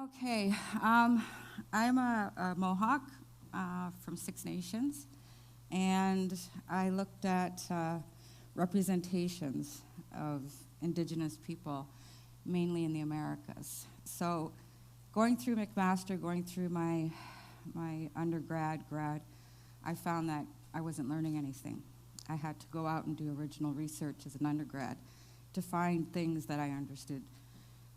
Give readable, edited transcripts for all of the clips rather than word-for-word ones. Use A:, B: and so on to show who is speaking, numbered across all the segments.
A: Okay, I'm a Mohawk from Six Nations, and I looked at representations of Indigenous people, mainly in the Americas. So going through McMaster, going through my undergrad, I found that I wasn't learning anything. I had to go out and do original research as an undergrad to find things that I understood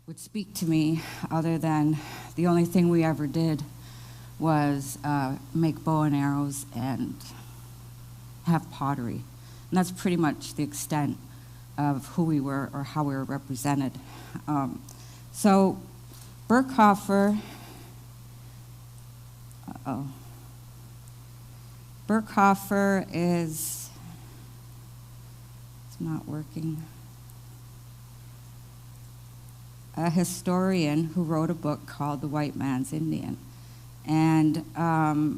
A: would speak to me, other than the only thing we ever did was make bow and arrows and have pottery. And that's pretty much the extent of who we were or how we were represented. So Berkhofer is, it's not working, a historian who wrote a book called The White Man's Indian. And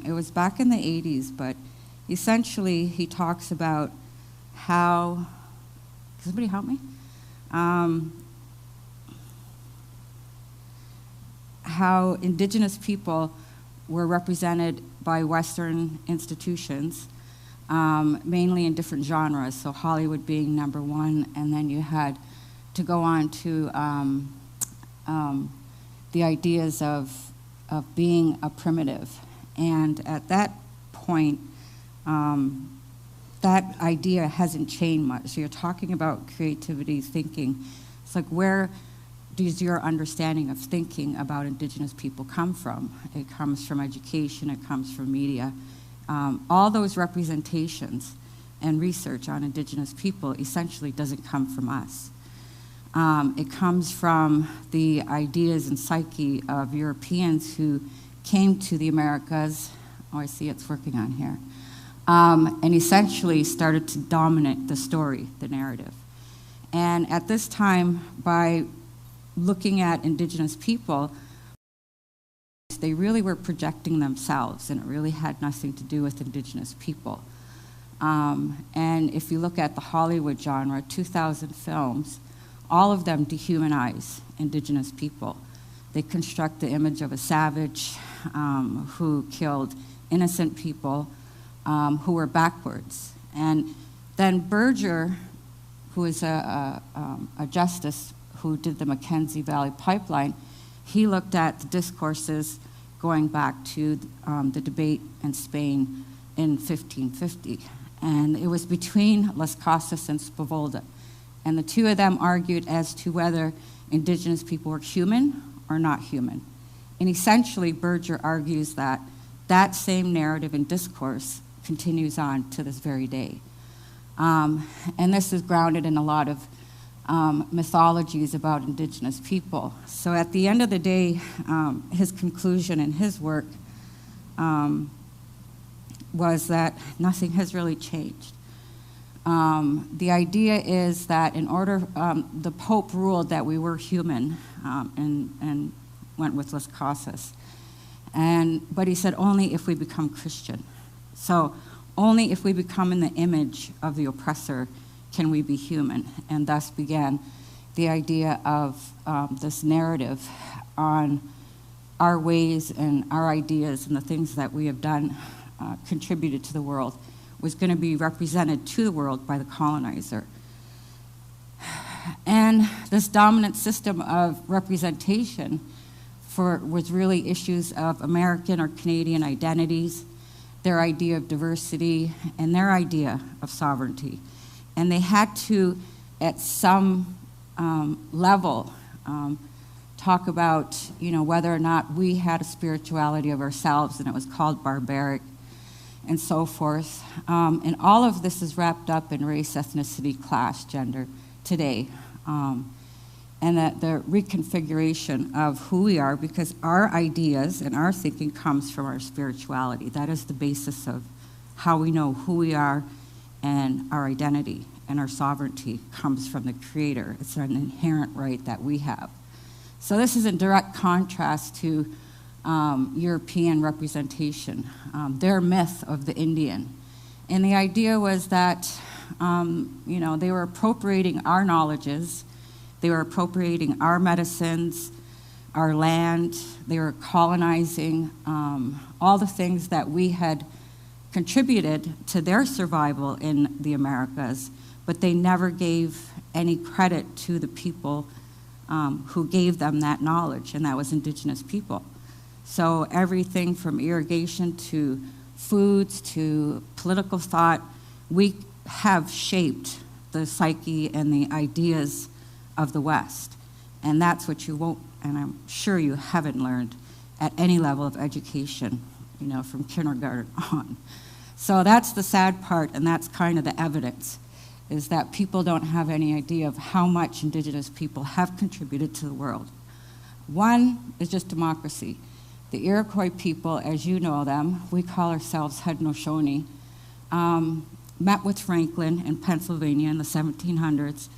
A: it was back in the 80s, but essentially he talks about how, can somebody help me? How Indigenous people were represented by Western institutions, mainly in different genres, so Hollywood being number one, and then you had to go on to the ideas of being a primitive. And at that point, that idea hasn't changed much. So you're talking about creativity, thinking. It's like, where does your understanding of thinking about Indigenous people come from? It comes from education, it comes from media. All those representations and research on Indigenous people essentially doesn't come from us. It comes from the ideas and psyche of Europeans who came to the Americas. Oh, I see it's working on here. And essentially started to dominate the story, the narrative. And at this time, by looking at Indigenous people, they really were projecting themselves, and it really had nothing to do with Indigenous people. And if you look at the Hollywood genre, 2,000 films, all of them dehumanize Indigenous people. They construct the image of a savage who killed innocent people who were backwards. And then Berger, who is a justice who did the Mackenzie Valley Pipeline, he looked at the discourses going back to the debate in Spain in 1550. And it was between Las Casas and Spovolda. And the two of them argued as to whether Indigenous people were human or not human. And essentially, Berger argues that that same narrative and discourse continues on to this very day. And this is grounded in a lot of mythologies about Indigenous people. So at the end of the day, his conclusion in his work was that nothing has really changed. The idea is that in order, the Pope ruled that we were human and went with Las Casas. But he said only if we become Christian. So only if we become in the image of the oppressor can we be human. And thus began the idea of this narrative on our ways and our ideas and the things that we have done, contributed to the world, was going to be represented to the world by the colonizer. And this dominant system of representation was really issues of American or Canadian identities, their idea of diversity, and their idea of sovereignty. And they had to, at some level, talk about, whether or not we had a spirituality of ourselves, and it was called barbaric, and so forth. And all of this is wrapped up in race, ethnicity, class, gender today. And that the reconfiguration of who we are, because our ideas and our thinking comes from our spirituality. That is the basis of how we know who we are, and our identity and our sovereignty comes from the Creator. It's an inherent right that we have. So this is in direct contrast to European representation, their myth of the Indian. And the idea was that, they were appropriating our knowledges, they were appropriating our medicines, our land. They were colonizing all the things that we had contributed to their survival in the Americas, but they never gave any credit to the people who gave them that knowledge, and that was indigenous people. So everything from irrigation to foods to political thought, we have shaped the psyche and the ideas of the West. And that's what you won't, and I'm sure you haven't learned at any level of education, you know, from kindergarten on. So that's the sad part, and that's kind of the evidence, is that people don't have any idea of how much indigenous people have contributed to the world. One is just democracy. The Iroquois people, as you know them, we call ourselves Haudenosaunee, met with Franklin in Pennsylvania in the 1700s,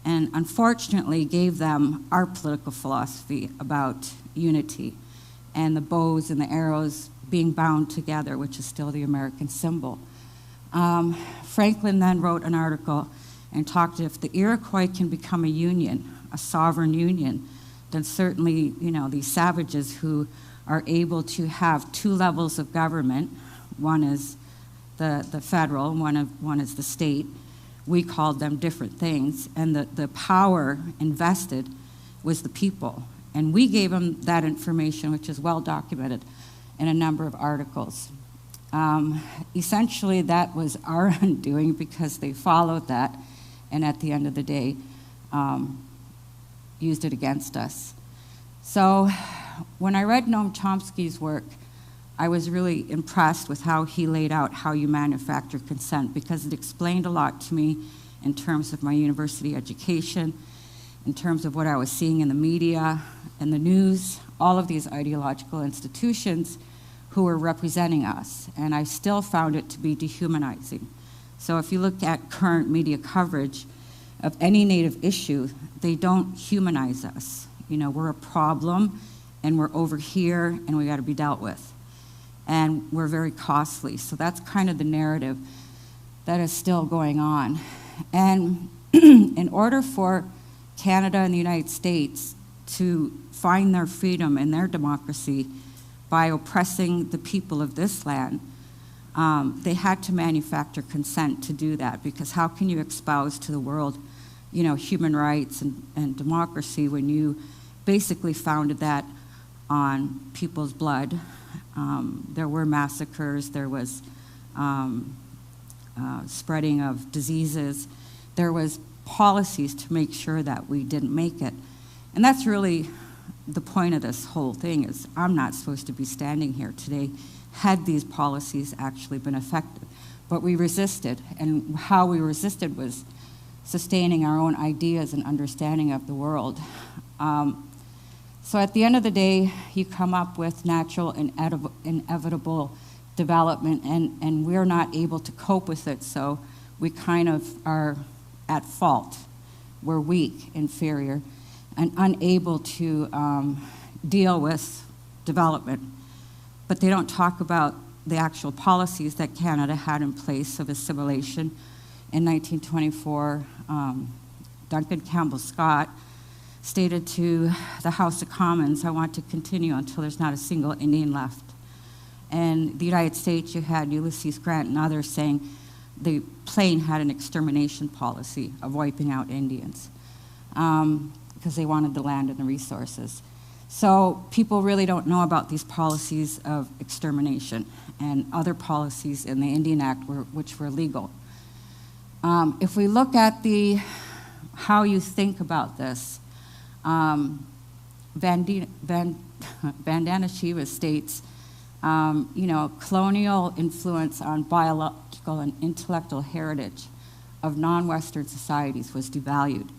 A: and unfortunately gave them our political philosophy about unity and the bows and the arrows being bound together, which is still the American symbol. Franklin then wrote an article and talked if the Iroquois can become a union, a sovereign union, then certainly, you know, these savages who are able to have two levels of government, one is the federal, one is the state. We called them different things, and the power invested was the people. And we gave them that information, which is well documented in a number of articles. Essentially, that was our undoing because they followed that, and at the end of the day, used it against us. So when I read Noam Chomsky's work, I was really impressed with how he laid out how you manufacture consent, because it explained a lot to me in terms of my university education, in terms of what I was seeing in the media and the news, all of these ideological institutions who were representing us. And I still found it to be dehumanizing. So if you look at current media coverage of any Native issue, they don't humanize us. You know, we're a problem, and we're over here, and we got to be dealt with. And we're very costly. So that's kind of the narrative that is still going on. And in order for Canada and the United States to find their freedom and their democracy by oppressing the people of this land, they had to manufacture consent to do that, because how can you espouse to the world, you know, human rights and democracy when you basically founded that on people's blood? There were massacres, there was spreading of diseases, there was policies to make sure that we didn't make it. And that's really the point of this whole thing, is I'm not supposed to be standing here today had these policies actually been effective. But we resisted, and how we resisted was sustaining our own ideas and understanding of the world. So at the end of the day, you come up with natural and inevitable development, and we're not able to cope with it, so we kind of are at fault. We're weak, inferior, and unable to deal with development. But they don't talk about the actual policies that Canada had in place of assimilation. In 1924, Duncan Campbell Scott stated to the House of Commons, I want to continue until there's not a single Indian left. And the United States, you had Ulysses Grant and others saying the plane had an extermination policy of wiping out Indians because they wanted the land and the resources. So people really don't know about these policies of extermination and other policies in the Indian Act which were legal. If we look at how you think about this, Vandana Shiva states, you know, colonial influence on biological and intellectual heritage of non-Western societies was devalued.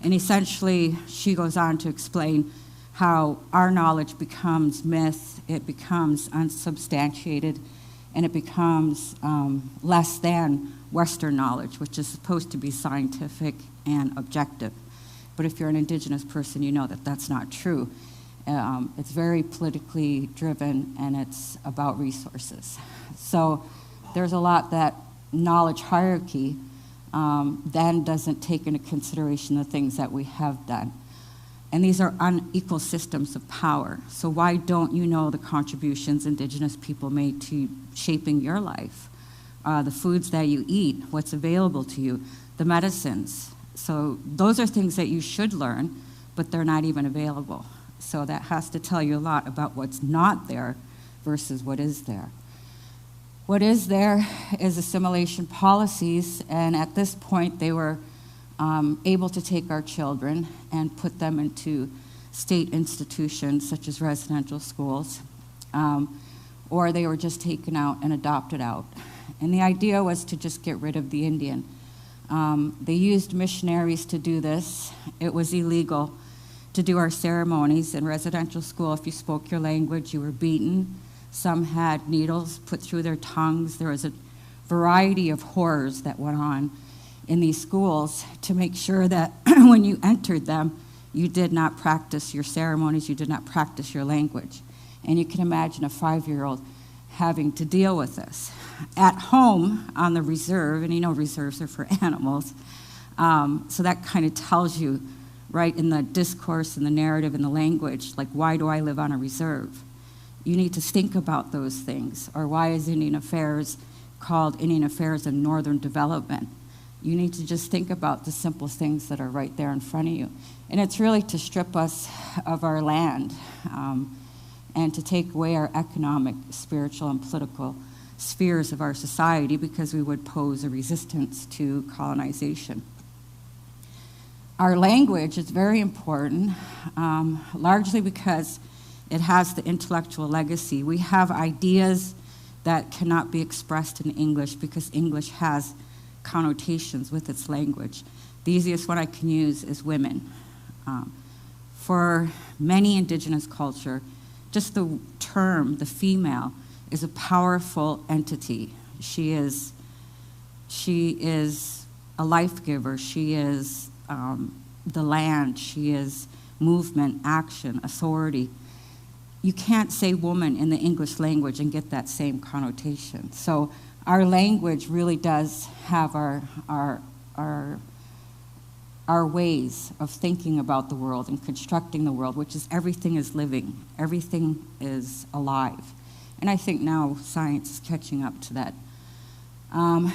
A: And essentially, she goes on to explain how our knowledge becomes myth, it becomes unsubstantiated, and it becomes less than Western knowledge, which is supposed to be scientific and objective. But if you're an Indigenous person, you know that that's not true. It's very politically driven, and it's about resources. So there's a lot that knowledge hierarchy then doesn't take into consideration the things that we have done. And these are unequal systems of power. So why don't you know the contributions Indigenous people made to shaping your life? The foods that you eat, what's available to you, the medicines. So those are things that you should learn, but they're not even available. So that has to tell you a lot about what's not there versus what is there. What is there is assimilation policies, and at this point they were able to take our children and put them into state institutions such as residential schools, or they were just taken out and adopted out. And the idea was to just get rid of the Indian. They used missionaries to do this. It was illegal to do our ceremonies in residential school. If you spoke your language, you were beaten. Some had needles put through their tongues. There was a variety of horrors that went on in these schools to make sure that when you entered them, you did not practice your ceremonies, you did not practice your language. And you can imagine a 5-year-old having to deal with this. At home on the reserve, and you know reserves are for animals, so that kind of tells you, right, in the discourse and the narrative and the language, like, why do I live on a reserve? You need to think about those things. Or why is Indian Affairs called Indian Affairs and Northern Development? You need to just think about the simple things that are right there in front of you. And it's really to strip us of our land and to take away our economic, spiritual, and political spheres of our society, because we would pose a resistance to colonization. Our language is very important, largely because it has the intellectual legacy. We have ideas that cannot be expressed in English because English has connotations with its language. The easiest one I can use is women. For many Indigenous culture, just the term, the female, is a powerful entity. She is a life giver. She is the land. She is movement, action, authority. You can't say woman in the English language and get that same connotation. So our language really does have our ways of thinking about the world and constructing the world, which is everything is living, everything is alive. And I think now science is catching up to that.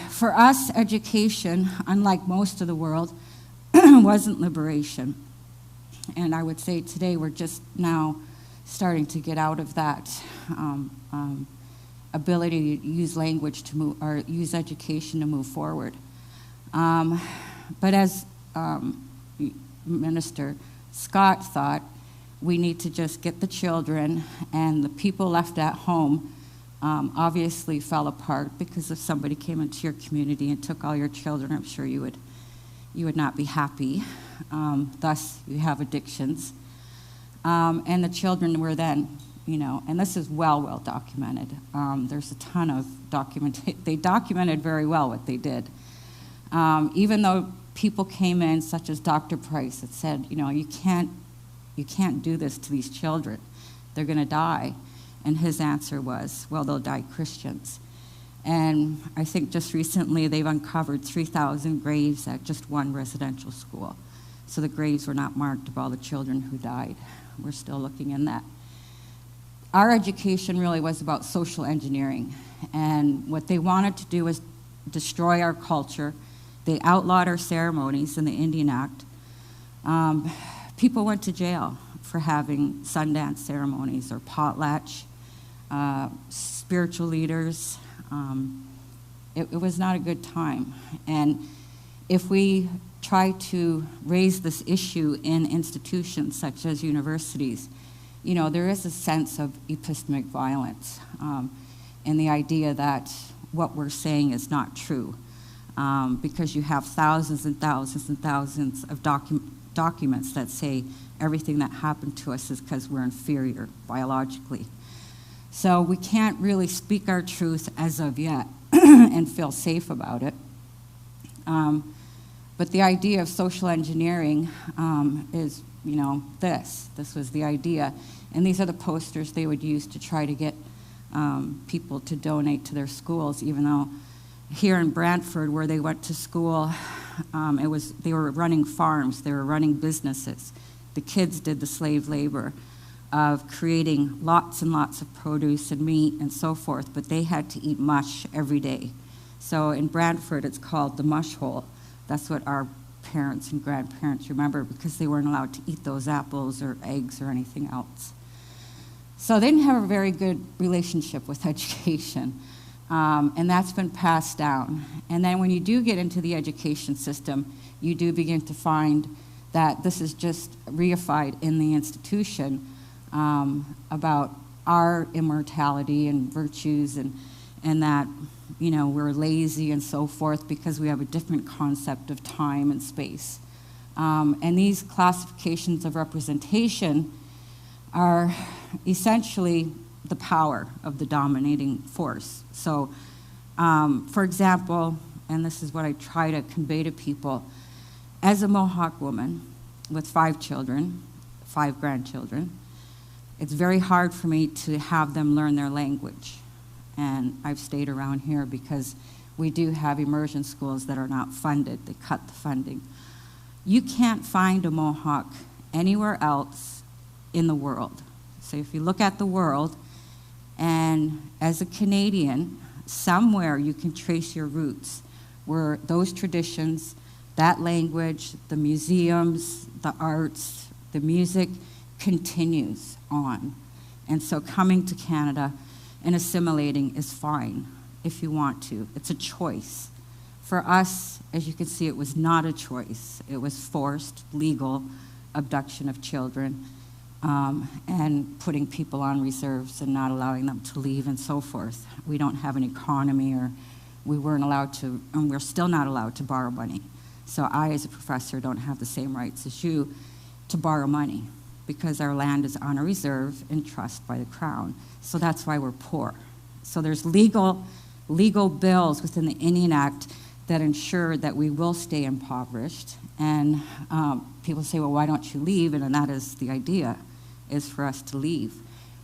A: For us, education, unlike most of the world, wasn't liberation. And I would say today we're just now starting to get out of that ability to use language to move, or use education to move forward. But as Minister Scott thought, we need to just get the children, and the people left at home obviously fell apart, because if somebody came into your community and took all your children, I'm sure you would not be happy. Thus, you have addictions. And the children were then, and this is well documented. There's a ton of documentation. They documented very well what they did. Even though people came in, such as Dr. Price, that said, you can't do this to these children. They're going to die. And his answer was, well, they'll die Christians. And I think just recently they've uncovered 3,000 graves at just one residential school. So the graves were not marked of all the children who died. We're still looking in that. Our education really was about social engineering. And what they wanted to do was destroy our culture. They outlawed our ceremonies in the Indian Act. People went to jail for having Sundance ceremonies or potlatch, spiritual leaders. It was not a good time. And if we try to raise this issue in institutions such as universities, there is a sense of epistemic violence and the idea that what we're saying is not true, because you have thousands and thousands and thousands of documents that say everything that happened to us is because we're inferior biologically. So we can't really speak our truth as of yet and feel safe about it. But the idea of social engineering is, this was the idea. And these are the posters they would use to try to get people to donate to their schools, even though here in Brantford, where they went to school, they were running farms, they were running businesses. the kids did the slave labor of creating lots and lots of produce and meat and so forth, but they had to eat mush every day. So in Brantford, it's called the mush hole. That's what our parents and grandparents remember, because they weren't allowed to eat those apples or eggs or anything else. So they didn't have a very good relationship with education, and that's been passed down. And then when you do get into the education system, you do begin to find that this is just reified in the institution about our immortality and virtues, and that, you know, we're lazy and so forth because we have a different concept of time and space. And these classifications of representation are essentially the power of the dominating force. So, for example, and this is what I try to convey to people, as a Mohawk woman with 5 children, 5 grandchildren, it's very hard for me to have them learn their language. And I've stayed around here because we do have immersion schools that are not funded. They cut the funding. You can't find a Mohawk anywhere else in the world. So if you look at the world, and as a Canadian, somewhere you can trace your roots, where those traditions, that language, the museums, the arts, the music continues on. And so coming to Canada and assimilating is fine if you want to. It's a choice. For us, as you can see, it was not a choice. It was forced, legal abduction of children, and putting people on reserves and not allowing them to leave and so forth. We don't have an economy, or we weren't allowed to, and we're still not allowed to borrow money. So I, as a professor, don't have the same rights as you to borrow money, because our land is on a reserve in trust by the Crown. So that's why we're poor. So there's legal bills within the Indian Act that ensure that we will stay impoverished. And people say, well, why don't you leave? And that is the idea, is for us to leave.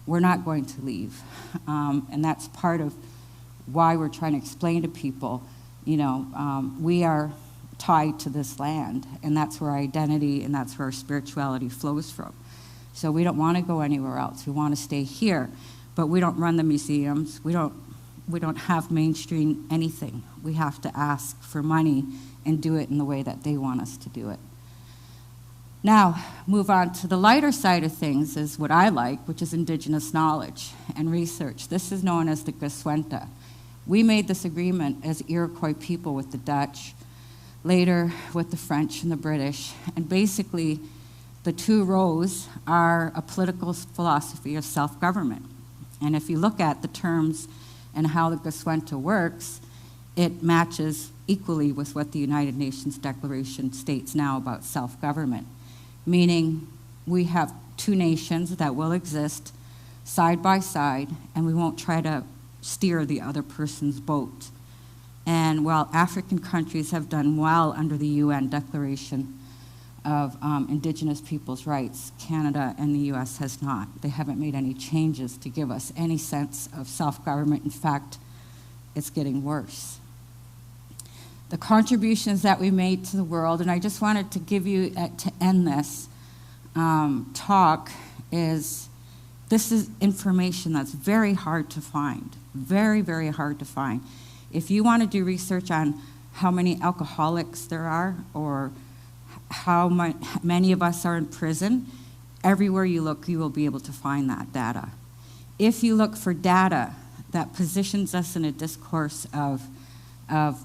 A: We're not going to leave. And that's part of why we're trying to explain to people, you know, we are tied to this land, and that's where our identity and that's where our spirituality flows from. So we don't want to go anywhere else. We want to stay here, but we don't run the museums. We don't have mainstream anything. We have to ask for money and do it in the way that they want us to do it. Now, move on to the lighter side of things is what I like, which is Indigenous knowledge and research. This is known as the Goswenta. We made this agreement as Iroquois people with the Dutch, later with the French and the British, and basically the 2 rows are a political philosophy of self-government. And if you look at the terms and how the Goswenta works, it matches equally with what the United Nations Declaration states now about self-government, meaning we have 2 nations that will exist side by side, and we won't try to steer the other person's boat. And while African countries have done well under the UN Declaration of Indigenous Peoples' Rights, Canada and the US has not. They haven't made any changes to give us any sense of self-government. In fact, it's getting worse. The contributions that we made to the world, and I just wanted to give you, to end this talk, is this is information that's very hard to find, very, very hard to find. If you want to do research on how many alcoholics there are, or how many of us are in prison, everywhere you look, you will be able to find that data. If you look for data that positions us in a discourse of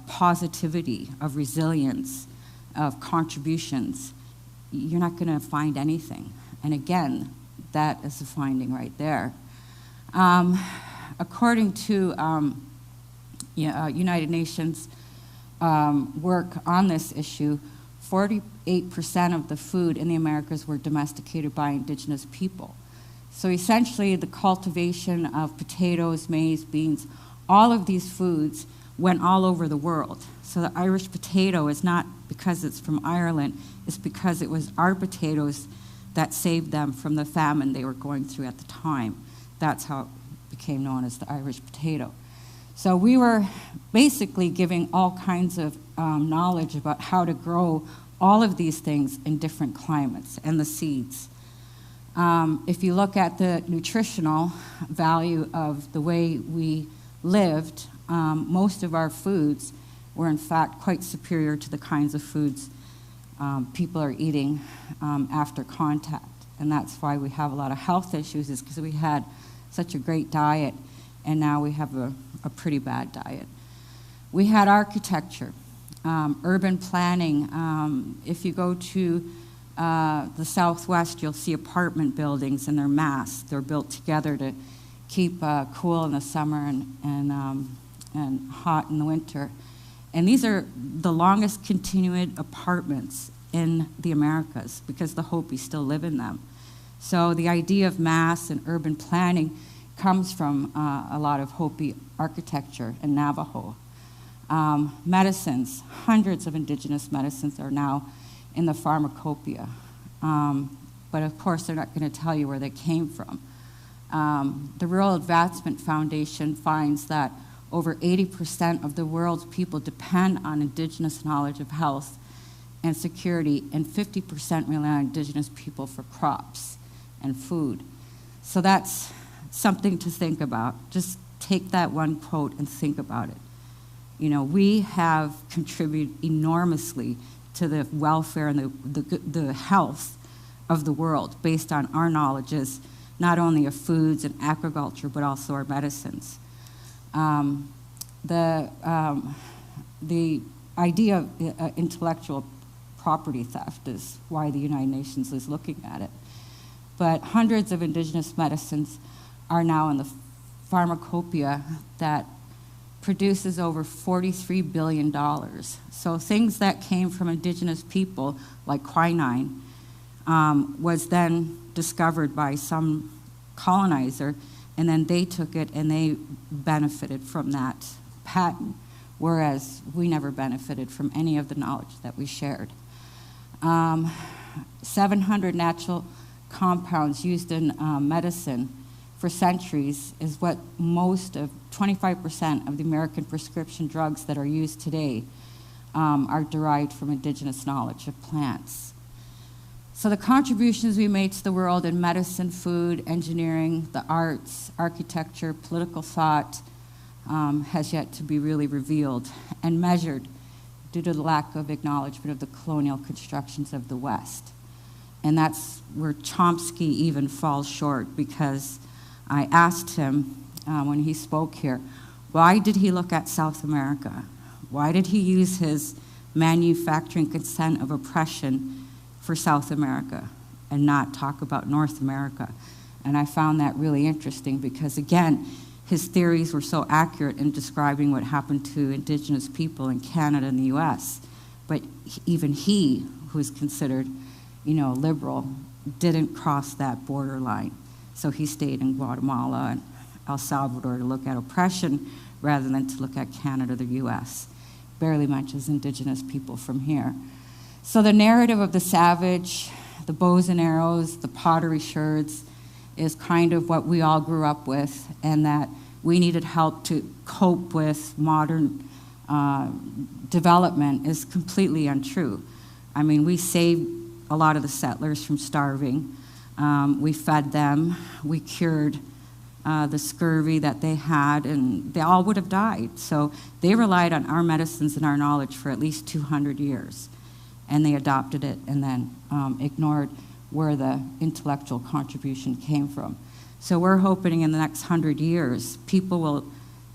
A: positivity, of resilience, of contributions, you're not going to find anything. And again, that is a finding right there. According to United Nations work on this issue, 48% of the food in the Americas were domesticated by Indigenous people. So essentially, the cultivation of potatoes, maize, beans, all of these foods went all over the world. So the Irish potato is not because it's from Ireland, it's because it was our potatoes that saved them from the famine they were going through at the time. That's how it became known as the Irish potato. So we were basically giving all kinds of knowledge about how to grow all of these things in different climates, and the seeds. If you look at the nutritional value of the way we lived, most of our foods were in fact quite superior to the kinds of foods people are eating after contact. And that's why we have a lot of health issues, is because we had such a great diet, and now we have a pretty bad diet. We had architecture, urban planning. If you go to the Southwest, you'll see apartment buildings, and they're massed. They're built together to keep cool in the summer and hot in the winter. And these are the longest continued apartments in the Americas, because the Hopi still live in them. So the idea of mass and urban planning comes from a lot of Hopi architecture and Navajo. Medicines, hundreds of indigenous medicines are now in the pharmacopoeia. But of course, they're not going to tell you where they came from. The Rural Advancement Foundation finds that over 80% of the world's people depend on indigenous knowledge of health and security, and 50% rely on indigenous people for crops and food. So that's something to think about. Just take that one quote and think about it. You know, we have contributed enormously to the welfare and the health of the world based on our knowledges, not only of foods and agriculture, but also our medicines. The idea of intellectual property theft is why the United Nations is looking at it. But hundreds of indigenous medicines are now in the pharmacopoeia that produces over $43 billion. So things that came from indigenous people, like quinine, was then discovered by some colonizer, and then they took it and they benefited from that patent, whereas we never benefited from any of the knowledge that we shared. 700 natural compounds used in medicine for centuries is what most of 25% of the American prescription drugs that are used today are derived from indigenous knowledge of plants. So the contributions we made to the world in medicine, food, engineering, the arts, architecture, political thought has yet to be really revealed and measured due to the lack of acknowledgement of the colonial constructions of the West. And that's where Chomsky even falls short, because I asked him when he spoke here, why did he look at South America? Why did he use his manufacturing consent of oppression for South America and not talk about North America? And I found that really interesting because, again, his theories were so accurate in describing what happened to indigenous people in Canada and the US. But even he, who is considered, you know, liberal, didn't cross that borderline. So he stayed in Guatemala and El Salvador to look at oppression rather than to look at Canada or the US. Barely mentions indigenous people from here. So the narrative of the savage, the bows and arrows, the pottery sherds, is kind of what we all grew up with, and that we needed help to cope with modern development is completely untrue. I mean, we saved a lot of the settlers from starving. We fed them. We cured the scurvy that they had, and they all would have died. So they relied on our medicines and our knowledge for at least 200 years, and they adopted it and then ignored where the intellectual contribution came from. So we're hoping in the next 100 years, people will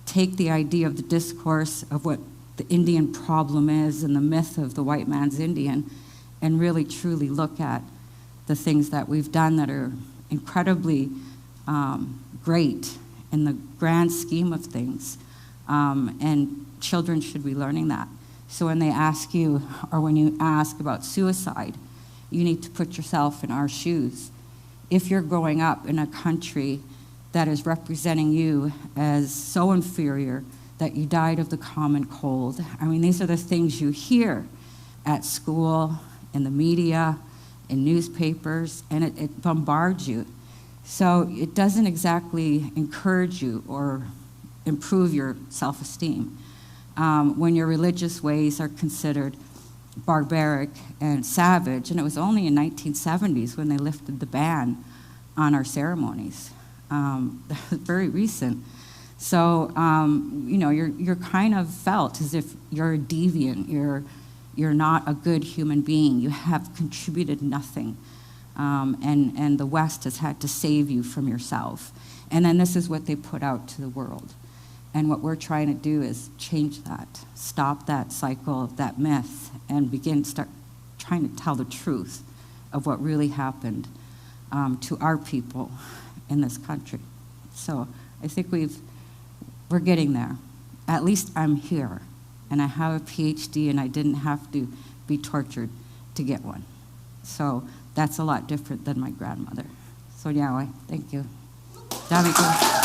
A: take the idea of the discourse of what the Indian problem is and the myth of the white man's Indian and really truly look at the things that we've done that are incredibly great in the grand scheme of things. And children should be learning that. So when they ask you, or when you ask about suicide, you need to put yourself in our shoes. If you're growing up in a country that is representing you as so inferior that you died of the common cold, I mean, these are the things you hear at school, in the media, in newspapers, and it bombards you. So it doesn't exactly encourage you or improve your self-esteem when your religious ways are considered barbaric and savage, and it was only in 1970s when they lifted the ban on our ceremonies. That was very recent. So, you know, you're kind of felt as if you're a deviant, you're not a good human being, you have contributed nothing, and the West has had to save you from yourself. And then this is what they put out to the world. And what we're trying to do is change that, stop that cycle, that myth, and start trying to tell the truth of what really happened to our people in this country. So I think we're getting there. At least I'm here, and I have a PhD, and I didn't have to be tortured to get one. So that's a lot different than my grandmother. So yeah, thank you. Dami ko.